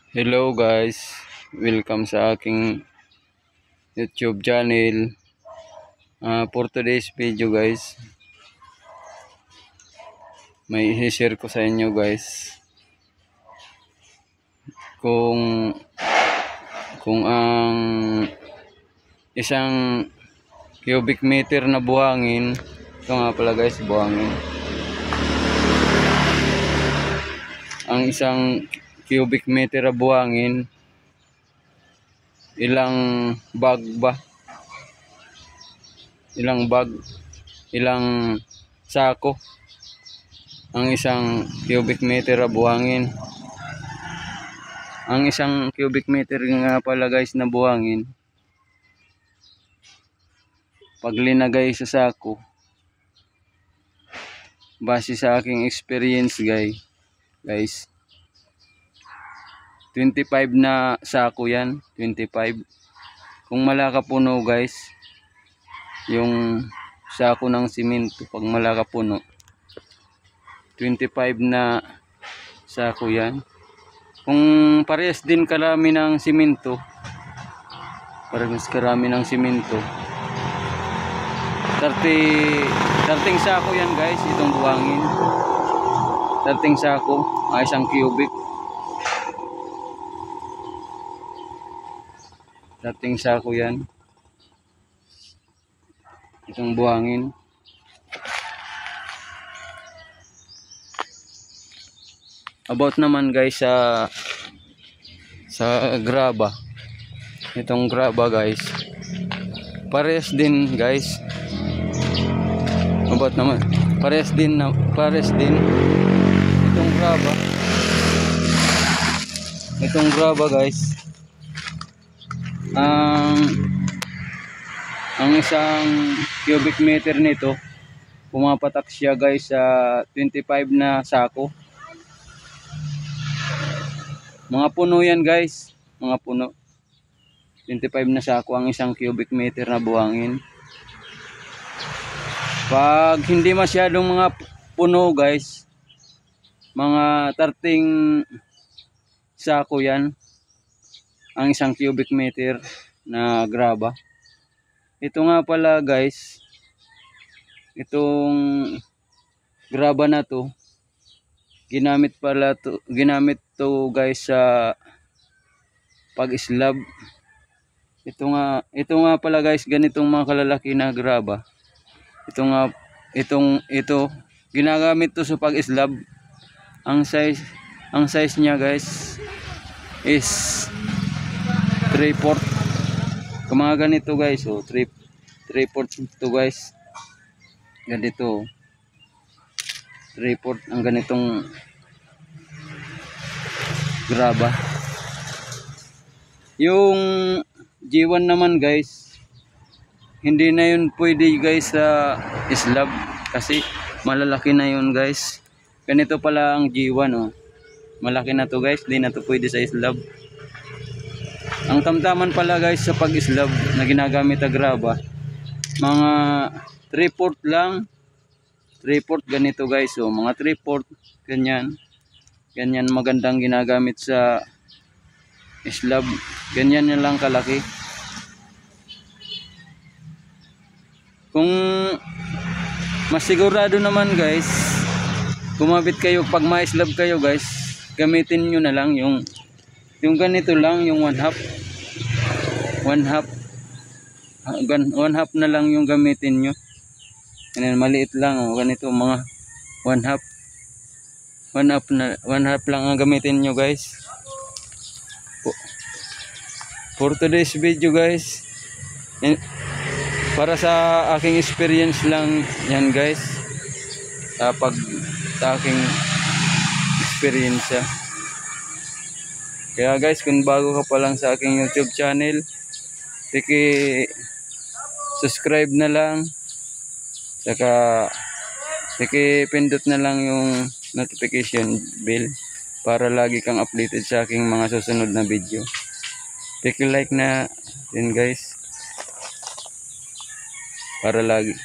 Hello guys, welcome sa aking YouTube channel. For today's video guys, may i-share ko sa inyo guys kung ang isang cubic meter na buhangin, ito nga pala guys, buhangin. Ang isang cubic meter na buhangin, ilang bag ba? Ilang sako ang isang cubic meter na buhangin. Ang isang cubic meter nga pala guys na buhangin, pag linagay sa sako, base sa aking experience guys, 25 na sako yan, 25. Kung malaka puno guys, yung sako ng simento, pag malaka puno, 25 na sako yan. Kung parehas din karami ng simento, 30 sako yan guys, itong buhangin. 30 sako, isang cubic. 30 sako yan, itong buhangin. About naman guys sa graba, itong graba guys, parehas din guys. About naman parehas din itong graba guys. Ang isang cubic meter nito, pumapatak siya guys sa 25 na sako. Mga puno yan guys, mga puno. 25 na sako ang isang cubic meter na buhangin. Pag hindi masyadong mga puno guys, mga 30 sako yan ang isang cubic meter na graba. Ito nga pala guys, itong graba na to, ginamit to guys sa pag-slab. Ito nga pala guys, ganitong mga kalalaki na graba. Ito ginagamit to sa pag-slab. Ang size niya guys is 3/4. Kung mga ganito guys, 3/4 to guys. Ganito 3/4 ang ganitong graba. Yung G1 naman guys, hindi na yun pwede guys sa slab kasi malalaki na yun guys. Ganito pala ang G1 malaki na to guys, hindi na to pwede sa slab. Ang tamtaman pala guys sa pag-slab na ginagamit na graba, mga 3/4 lang. 3/4 ganito guys, mga 3/4 ganyan magandang ginagamit sa slab. Ganyan lang kalaki. Kung mas sigurado naman guys, kumabit kayo pag ma-slab kayo guys, gamitin nyo na lang yung ganito lang, yung 1/2 na lang yung gamitin nyo. Yan, maliit lang ganito, mga 1/2 lang ang gamitin nyo guys. For today's video guys, para sa aking experience lang yan guys, sa aking experience. Kaya guys, kung bago ka pa lang sa aking YouTube channel, subscribe na lang, saka pindot na lang yung notification bell para lagi kang updated sa aking mga susunod na video. Like na din guys, para lagi